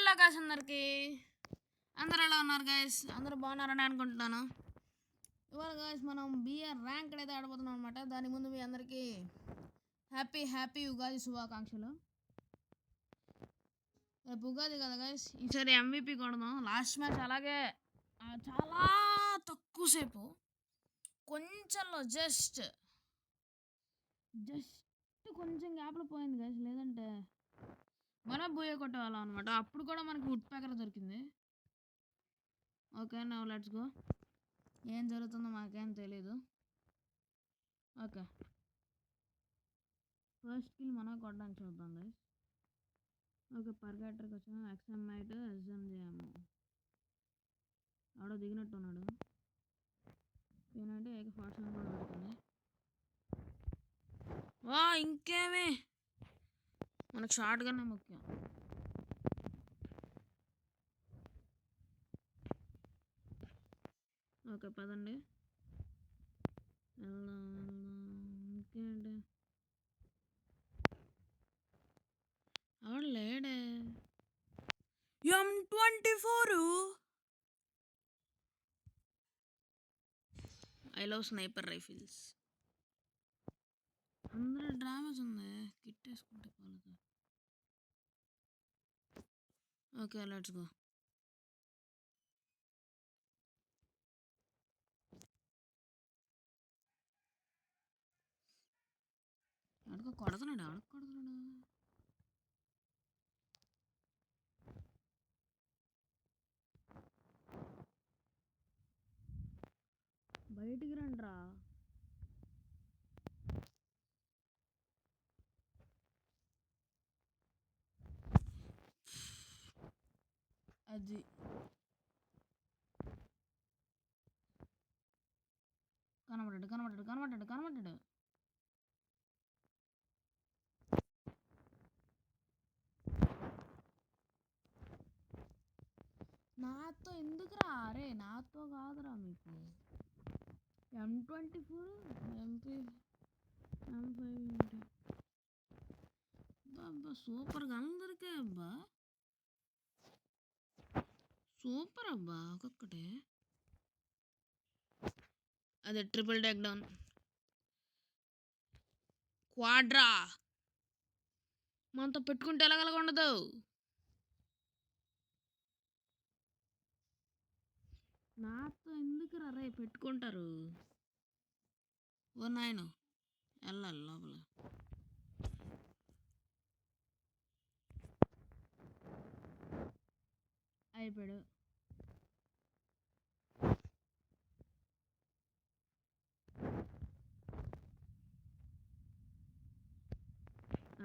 Hello guys అందరికి అందరూ ఎలా ఉన్నారు గాయ్స్? అందరూ బాగున్నారని అనుకుంటున్నాను. ఇవాళ గాయ్స్ మనం బిఆర్ ర్యాంక్ అయితే ఆడబోతున్నాం అనమాట. దాని ముందు మీ అందరికీ హ్యాపీ ఉగాది శుభాకాంక్షలు. రేపు ఉగాది కదా గాయ్స్, ఈసారి MVP కొడదాం. లాస్ట్ మ్యాచ్ అలాగే చాలా తక్కువసేపు కొంచెంలో జస్ట్ కొంచెం గ్యాప్లో పోయింది గాయ్స్, లేదంటే మనం బోయే కొట్టేవాళ్ళం అనమాట. అప్పుడు కూడా మనకి వుడ్ ప్యాకర్ దొరికింది. Okay, now let's go. ఏం జరుగుతుందో మాకేం తెలీదు. ఓకే, ఫస్ట్ కిల్ మనం కొట్టడానికి చూద్దాం గైస్. ఓకే, పర్గేటర్కి వచ్చాము. ఎక్స్ఎంఐట్ ఎస్ఎంజేఎం ఆడో దిగినట్టు ఉన్నాడు. ఏంటంటే AK-47 కూడా పడుతుంది. వా ఇంకేమి, మనకు షార్ట్ గన్నే ముఖ్యం. ఓకే పదండి వెళ్దాం. ఇంకేంటి ఆడ లేడే. M24 I love sniper rifles. 100 damage ఉంది, కిట్ వేసుకుంటే పోలేదు. Okay let's go. ఆడుకో కొడుతున్నాడు. బయటికి రండిరా. అది కనబడ్డాడు. నాతో ఎందుకురా? అరే నాతో కాదురా మీకు. M24 M5 అబ్బా సూపర్ గన్ దొరికాయి అబ్బా. సూపర్ అబ్బా ఒక్కొక్కటే. అదే ట్రిపుల్ టేక్ డౌన్ క్వాడ్రా మనతో పెట్టుకుంటే ఎలాగలగా ఉండదు. నాతో ఎందుకు రే పెట్టుకుంటారు? ఓ నాయన వెళ్ళాలి లోపల. అయిపోయాడు.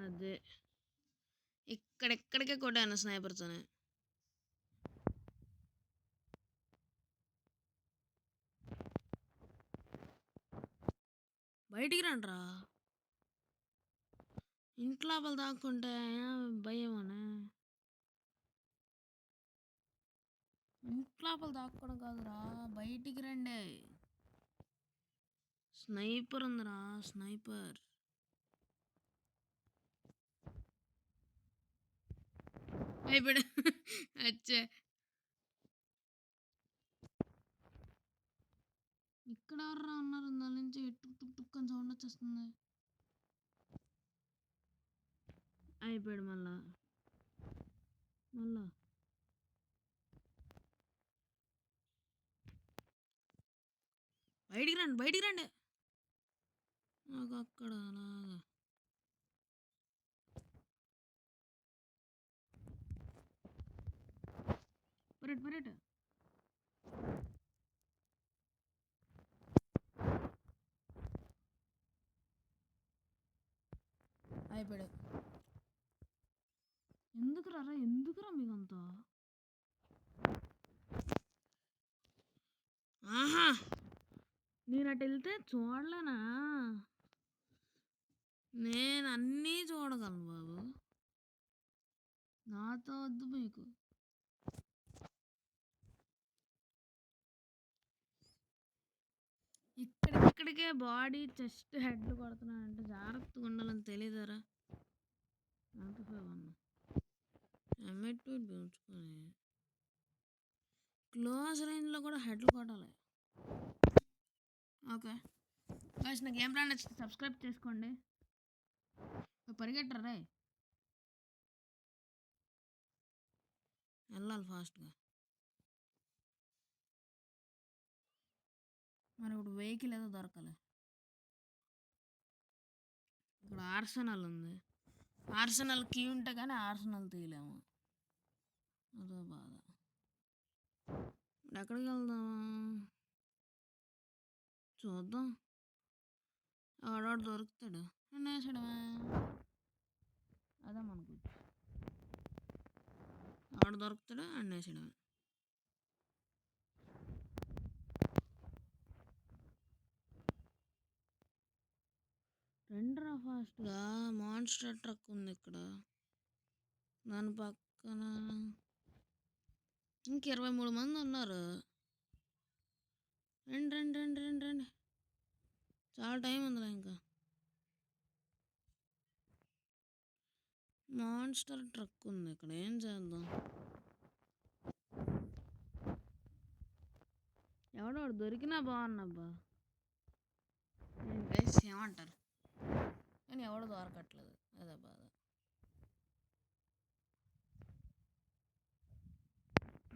అదే ఇక్కడెక్కడికే కొట్టాను స్నైపర్తోనే. బయటికి రండిరా. ఇంట్లో దాక్కుంటే భయం అనే. ఇంట్లో దాక్కోవడం కాదురా, బయటికి రండి. స్నైపర్ ఉందిరా, స్నైపర్. అయిపోయాడు. అచ్చే ఇక్కడ ఎవర్రా ఉన్నారు? దాని నుంచి టుక్ టుక్ టుక్ అని సౌండ్ వచ్చేస్తుంది. అయిపోయాడు మళ్ళా. బయటికి రండి. నాకు అక్కడ అలాగా పరేట్ అయిపోయాడు. ఎందుకురా మీకంతా? ఆహా, నేను అటు వెళ్తే చూడలేనా? నేను అన్నీ చూడగలను బాబు, నాతో వద్దు మీకు. ఇక్కడికే బాడీ చెస్ట్ హెడ్లు కొడుతున్నానంటే జాగ్రత్తగా ఉండాలని తెలియదారా? మెట్టు ఉంచుకొని క్లోజ్ రేంజ్లో కూడా హెడ్లు కొట్టాలి. ఓకే గైస్, నా గేమ్ ప్లాన్ నచ్చితే సబ్స్క్రైబ్ చేసుకోండి. పరిగెట్టరా రే, వెళ్ళాలి ఫాస్ట్గా. మరి ఇప్పుడు వెహికల్ ఏదో దొరకాలి. ఇక్కడ ఆర్సెనల్ ఉంది. ఆర్సెనల్ కీ ఉంటే కానీ ఆర్సెనల్ తీయలేము. అదో బాధ. ఇప్పుడు ఎక్కడికి వెళ్దాం చూద్దాం. ఆడవాడు దొరుకుతాడు అన్నేసడమే. అదే మనకు ఆడు దొరుకుతాడు అన్నేసడమే. రెండరా ఫాస్ట్గా. మాన్స్టర్ ట్రక్ ఉంది ఇక్కడ. దాని పక్కన ఇంక 23 మంది ఉన్నారు. రండి రండి రండి రండి రండి, చాలా టైం ఉందిలే ఇంకా. మాన్స్టర్ ట్రక్ ఉంది ఇక్కడ, ఏం చేద్దాం. ఎవడోడు దొరికినా బాగున్నబ్బా. నేను గైస్ ఏమంటారు, కానీ ఎవడు దొరకట్లేదు, అదే బాధ.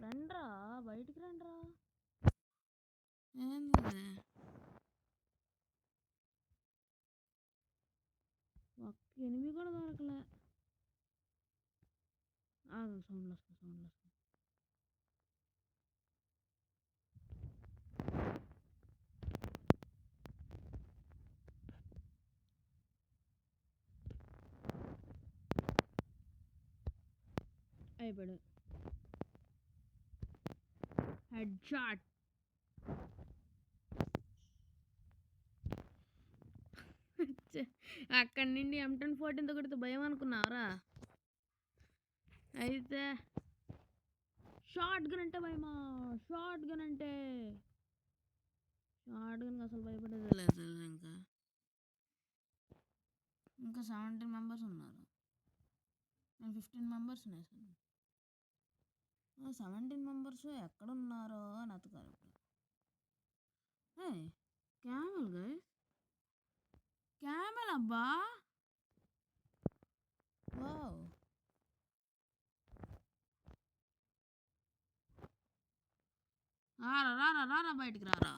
రండ్రా బయటికి రండ్రా. ఏంది ఒక్క ఎనిమిది కూడా దొరకలే. సౌండ్ వస్తుంది. అయిపోయాడు. Head shot. అక్కడి నుండి M1014 కొడితే భయం అనుకున్నావరా? అయితే షార్ట్ గన్ అంటే భయమా? షార్ట్ గన్ అసలు భయపడేది లేదు. ఇంకా 17 మెంబర్స్ ఉన్నారు. నేను 15 మెంబర్స్ వేసాను. 17 మెంబర్స్ ఎక్కడున్నారో అని అతకాలి ఇప్పుడు. క్యామెల్ గైస్, క్యామెల్ అబ్బా. వావ్, రారా బయటికి రారా.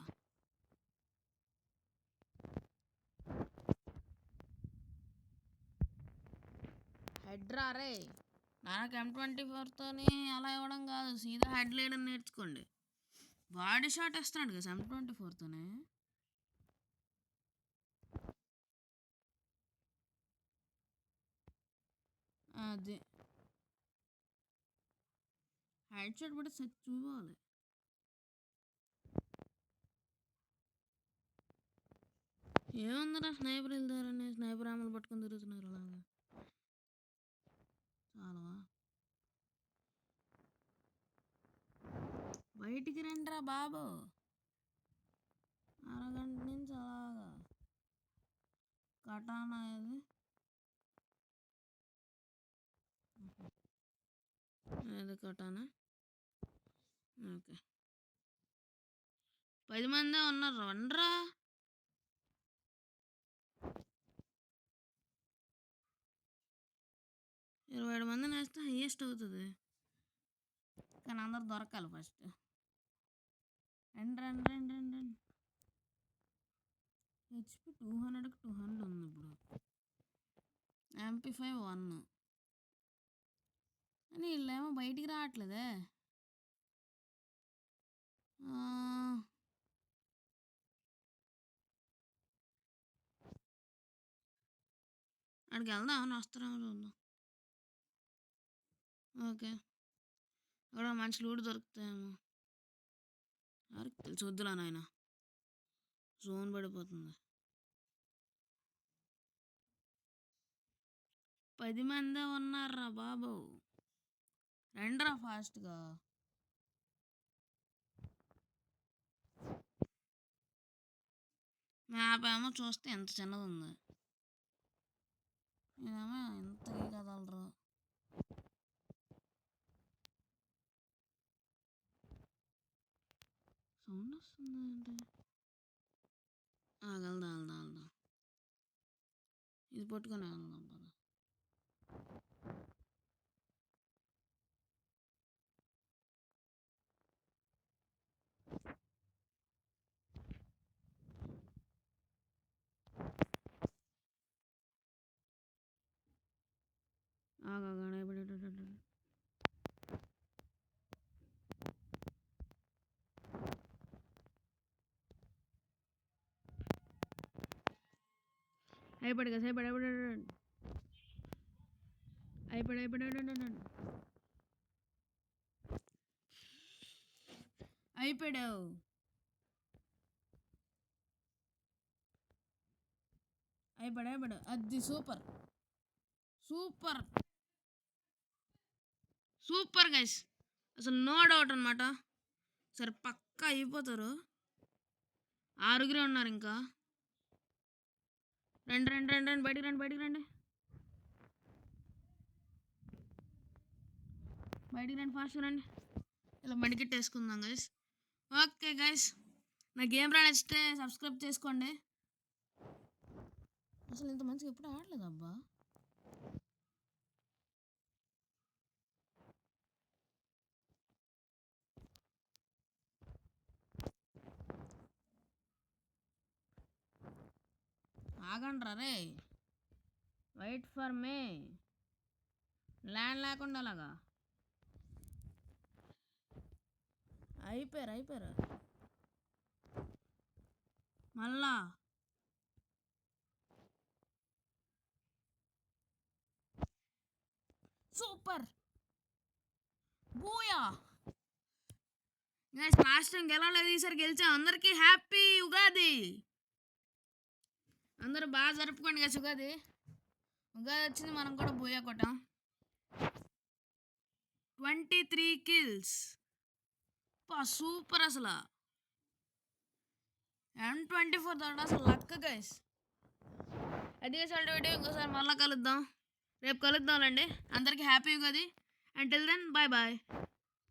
హెడ్ రారే. నాకు M24తో అలా ఇవ్వడం కాదు, సీదా హెడ్ లేయడం నేర్చుకోండి. బాడీ షాట్ వేస్తున్నాడు కదా M24తోనే. అది హెడ్ షాట్ పడి చూడాలి. ఏముందిరా, స్నైపర్ వెళ్తారని స్నైపర్ ఆమెలు పట్టుకొని తిరుగుతున్నారు అలాగా. చాలవా, బయటికి రండిరా బాబు. అరగంట నుంచి అలాగా. కటానా ఏది కటానా? ఓకే, 10 మందే ఉన్నారు. రండ్రా. 27 మందిని వేస్తే హైయెస్ట్ అవుతుంది, కానీ అందరు దొరకాలి ఫస్ట్. రండి. HP 200కి 200 ఉంది ఇప్పుడు. MP5 1 అని వీళ్ళేమో బయటికి రావట్లేదే. అక్కడికి వెళ్దాం, వస్తారేమో చూద్దాం. ఓకే, అక్కడ మంచి లూడు దొరుకుతాయేమో. ఎవరికి తెలుసు, వద్దులా నాయన, జోన్ పడిపోతుంది. 10 మందే ఉన్నారా బాబు, రండ్రా ఫాస్ట్గా. మ్యాప్ ఏమో చూస్తే ఎంత చిన్నది ఉంది, ఇదేమో ఎంతకి కదలరు. సౌండ్ వస్తుంది అంటే వెళ్దాం వెళ్దాం వెళ్దాం. ఇది పట్టుకొని వెళ్దాం పద. అయిపోయాడు కదా అయిపోయాడు. అది సూపర్ సూపర్ సూపర్ గైస్, అసలు నో డౌట్ అనమాట. సరే పక్కా అయిపోతారు. 6 ఉన్నారు ఇంకా. రండి రండి రండి రండి, బయటికి రండి బయటికి రండి బయటికి రండి, ఫాస్ట్ రండి. ఇలా మడికెట్ వేసుకుందాం గైస్. ఓకే గైస్, నా గేమ్ రా నచ్చితే సబ్స్క్రైబ్ చేసుకోండి. అసలు ఇంత మంచిగా ఎప్పుడు ఆడలేదు అబ్బా. ఆగండ్రా రే, వెయిట్ ఫర్ మీ. ల్యాండ్ లేకుండా అలాగా అయిపోయారు మళ్ళా. Super booyah guys, last time గెలవలేదు, ఈసారి గెలిచాం. అందరికీ హ్యాపీ ఉగాది. అందరూ బాగా జరుపుకోండి గైస్. ఉగాది వచ్చింది, మనం కూడా బూయా కొట్టాం. 23 kills. సూపర్ అసలు. M24 తోట అసలు లక్ గైస్. అది వీడియో ఇంకోసారి మళ్ళీ కలుద్దాం, రేపు కలుద్దాంలేండి. అందరికీ happy Ugadi. Until then bye bye.